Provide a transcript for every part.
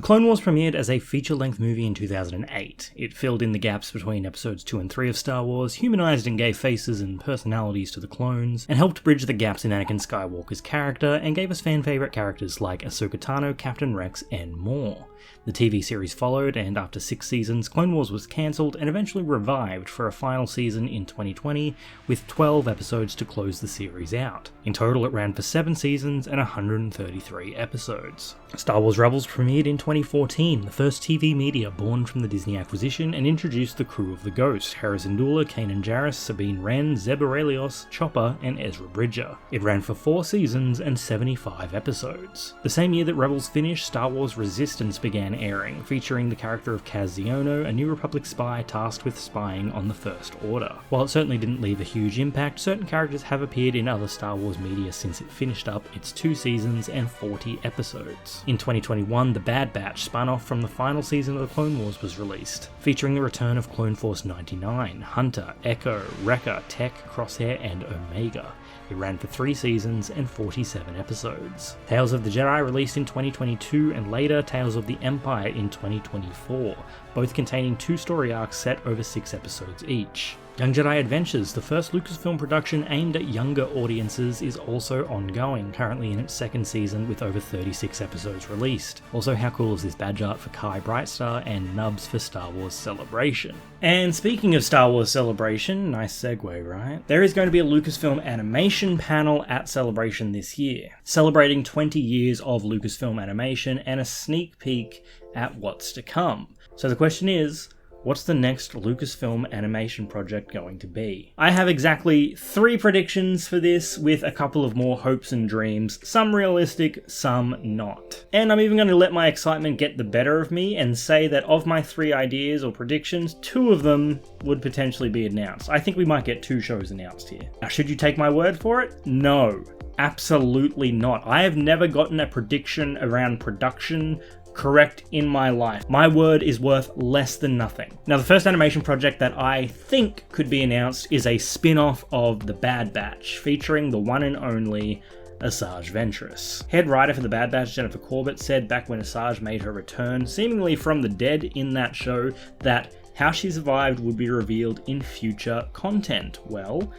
Clone Wars premiered as a feature-length movie in 2008. It filled in the gaps between episodes 2 and 3 of Star Wars, humanized and gave faces and personalities to the clones, and helped bridge the gaps in Anakin Skywalker's character, and gave us fan-favourite characters like Ahsoka Tano, Captain Rex, and more. The TV series followed, and after 6 seasons, Clone Wars was cancelled and eventually revived for a final season in 2020, with 12 episodes to close the series out. In total, it ran for 7 seasons and 133 episodes. Star Wars Rebels premiered in 2014, the first TV media born from the Disney acquisition, and introduced the crew of the Ghost: Hera Syndulla, Kanan Jarrus, Sabine Wren, Zeb Orrelios, Chopper, and Ezra Bridger. It ran for 4 seasons and 75 episodes. The same year that Rebels finished, Star Wars Resistance began airing, featuring the character of Kaz Ziono, a New Republic spy tasked with spying on the First Order. While it certainly didn't leave a huge impact, certain characters have appeared in other Star Wars media since it finished up its 2 seasons and 40 episodes. In 2021, The Bad Batch spun-off from the final season of the Clone Wars was released, featuring the return of Clone Force 99, Hunter, Echo, Wrecker, Tech, Crosshair, and Omega. It ran for 3 seasons and 47 episodes. Tales of the Jedi released in 2022, and later Tales of the Empire in 2024, both containing 2 story arcs set over 6 episodes each. Young Jedi Adventures, the first Lucasfilm production aimed at younger audiences, is also ongoing, currently in its 2nd season with over 36 episodes released. Also, how cool is this badge art for Kai Brightstar and Nubs for Star Wars Celebration? And speaking of Star Wars Celebration, nice segue, right? There is going to be a Lucasfilm Animation panel at Celebration this year, celebrating 20 years of Lucasfilm Animation and a sneak peek at what's to come. So the question is, what's the next Lucasfilm Animation project going to be? I have exactly 3 predictions for this, with a couple of more hopes and dreams, some realistic, some not. And I'm even going to let my excitement get the better of me and say that of my 3 ideas or predictions, 2 of them would potentially be announced. I think we might get 2 shows announced here. Now, should you take my word for it? No, absolutely not. I have never gotten a prediction around production correct in my life. My word is worth less than nothing. Now, the first animation project that I think could be announced is a spin-off of The Bad Batch, featuring the one and only Asajj Ventress. Head writer for The Bad Batch, Jennifer Corbett, said back when Asajj made her return, seemingly from the dead in that show, that how she survived would be revealed in future content. Well,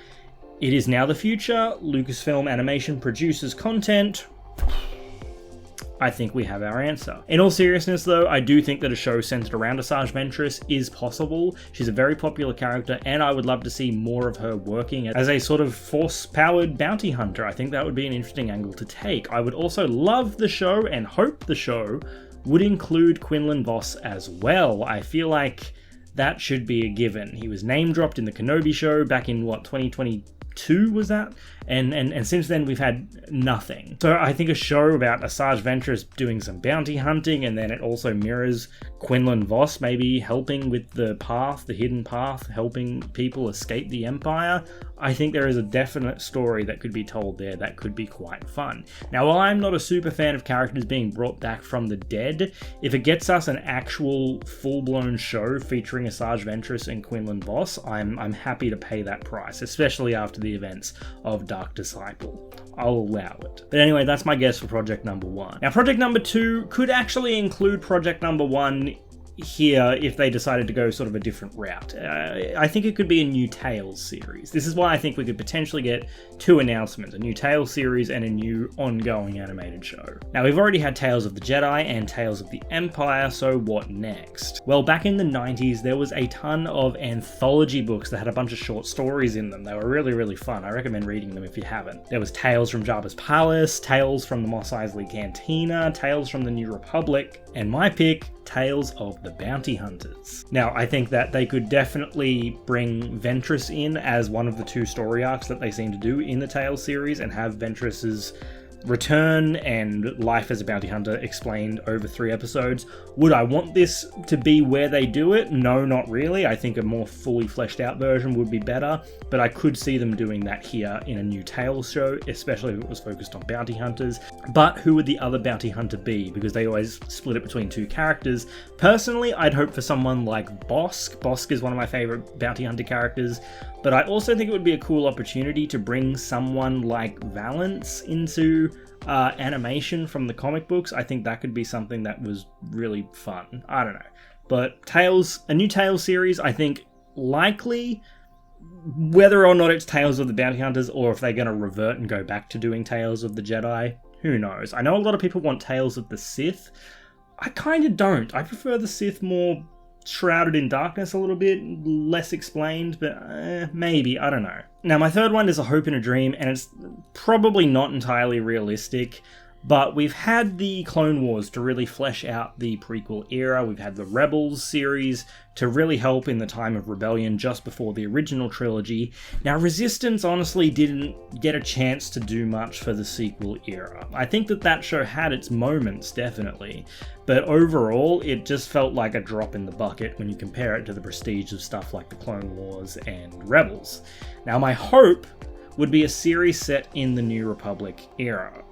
it is now the future. Lucasfilm Animation produces content. I think we have our answer. In all seriousness though, I do think that a show centered around Asajj Ventress is possible. She's a very popular character, and I would love to see more of her working as a sort of force-powered bounty hunter. I think that would be an interesting angle to take. I would also love the show and hope the show would include Quinlan Vos as well. I feel like that should be a given. He was name-dropped in the Kenobi show back in, 2022 was that? And since then we've had nothing. So I think a show about Asajj Ventress doing some bounty hunting, and then it also mirrors Quinlan Vos maybe helping with the path, the hidden path, helping people escape the Empire. I think there is a definite story that could be told there that could be quite fun. Now, while I'm not a super fan of characters being brought back from the dead, if it gets us an actual full-blown show featuring Asajj Ventress and Quinlan Vos, I'm happy to pay that price, especially after the events of Dark Disciple. I'll allow it. But anyway, that's my guess for project number 1. Now, project number 2 could actually include project number 1 here if they decided to go sort of a different route. I think it could be a new Tales series. This is why I think we could potentially get 2 announcements, a new Tales series and a new ongoing animated show. Now, we've already had Tales of the Jedi and Tales of the Empire, so what next? Well, back in the 90s, there was a ton of anthology books that had a bunch of short stories in them. They were really, really fun. I recommend reading them if you haven't. There was Tales from Jabba's Palace, Tales from the Mos Eisley Cantina, Tales from the New Republic, and my pick, Tales of the Bounty Hunters. Now, I think that they could definitely bring Ventress in as one of the 2 story arcs that they seem to do in the Tales series, and have Ventress's return and life as a bounty hunter explained over 3 episodes. Would I want this to be where they do it? No, not really. I think a more fully fleshed out version would be better, but I could see them doing that here in a new Tales show, especially if it was focused on bounty hunters. But who would the other bounty hunter be? Because they always split it between 2 characters. Personally, I'd hope for someone like Bosk. Bosk is one of my favorite bounty hunter characters, but I also think it would be a cool opportunity to bring someone like Valance into new animation from the comic books, I think that could be something that was really fun. I don't know. But Tales, a new Tales series, I think likely, whether or not it's Tales of the Bounty Hunters or if they're going to revert and go back to doing Tales of the Jedi, who knows. I know a lot of people want Tales of the Sith. I kind of don't. I prefer the Sith more shrouded in darkness a little bit, less explained, but maybe, I don't know. Now, my third one is A Hope and a Dream, and it's probably not entirely realistic, but we've had the Clone Wars to really flesh out the prequel era. We've had the Rebels series to really help in the time of rebellion just before the original trilogy. Now, Resistance honestly didn't get a chance to do much for the sequel era. I think that show had its moments, definitely, but overall, it just felt like a drop in the bucket when you compare it to the prestige of stuff like the Clone Wars and Rebels. Now, my hope would be a series set in the New Republic era.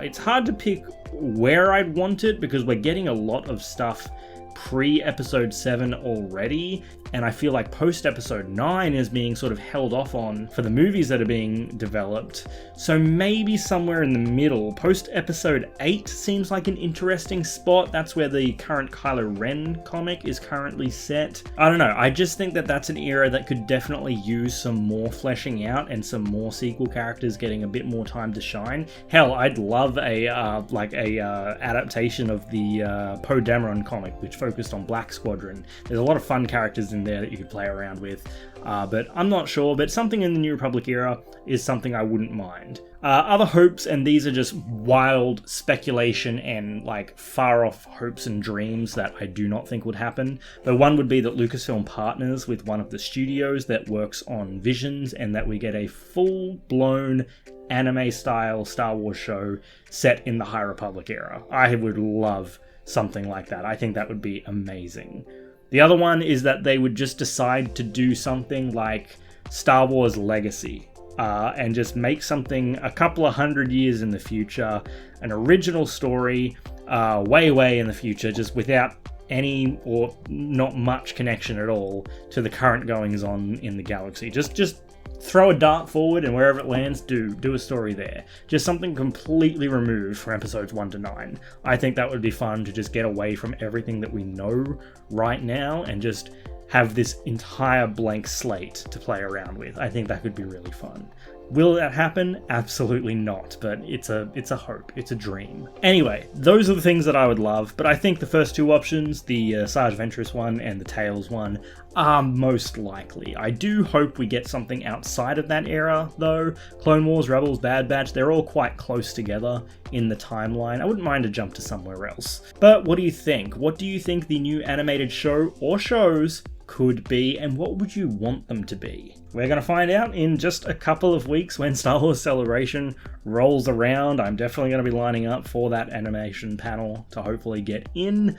It's hard to pick where I'd want it because we're getting a lot of stuff pre-episode 7 already, and I feel like post-episode 9 is being sort of held off on for the movies that are being developed, so maybe somewhere in the middle. Post-episode 8 seems like an interesting spot. That's where the current Kylo Ren comic is currently set. I don't know, I just think that's an era that could definitely use some more fleshing out and some more sequel characters getting a bit more time to shine. Hell, I'd love a adaptation of the Poe Dameron comic, which focused on Black Squadron. There's a lot of fun characters in there that you could play around with, but I'm not sure, but something in the New Republic era is something I wouldn't mind. Other hopes, and these are just wild speculation and like far off hopes and dreams that I do not think would happen, but one would be that Lucasfilm partners with one of the studios that works on Visions and that we get a full-blown anime-style Star Wars show set in the High Republic era. I would love something like that. I think that would be amazing. The other one is that they would just decide to do something like Star Wars Legacy, and just make something a couple of 100 years in the future, an original story, way in the future, just without any or not much connection at all to the current goings on in the galaxy. Just throw a dart forward, and wherever it lands, do a story there. Just something completely removed from episodes 1 to 9. I think that would be fun to just get away from everything that we know right now and just have this entire blank slate to play around with. I think that could be really fun. Will that happen? Absolutely not, but it's a hope, it's a dream. Anyway, those are the things that I would love, but I think the first two options, the Asajj Ventress one and the Tales one, are most likely. I do hope we get something outside of that era, though. Clone Wars, Rebels, Bad Batch, they're all quite close together in the timeline. I wouldn't mind a jump to somewhere else. But what do you think? What do you think the new animated show or shows could be, and what would you want them to be? We're going to find out in just a couple of weeks when Star Wars Celebration rolls around. I'm definitely going to be lining up for that animation panel to hopefully get in.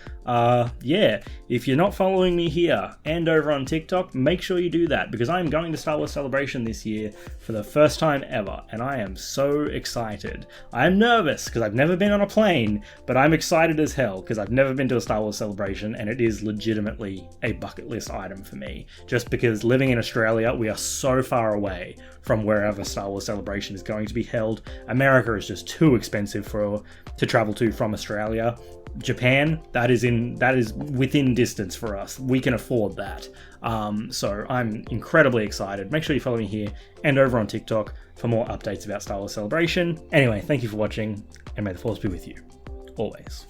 Yeah, if you're not following me here and over on TikTok, make sure you do that, because I'm going to Star Wars Celebration this year for the first time ever, and I am so excited. I am nervous because I've never been on a plane, but I'm excited as hell because I've never been to a Star Wars Celebration, and it is legitimately a bucket list item for me, just because living in Australia, we are so far away from wherever Star Wars Celebration is going to be held. America is just too expensive to travel to from Australia. Japan, that is within distance for us. We can afford that. So I'm incredibly excited. Make sure you follow me here and over on TikTok for more updates about Star Wars Celebration. Anyway, thank you for watching, and may the Force be with you always.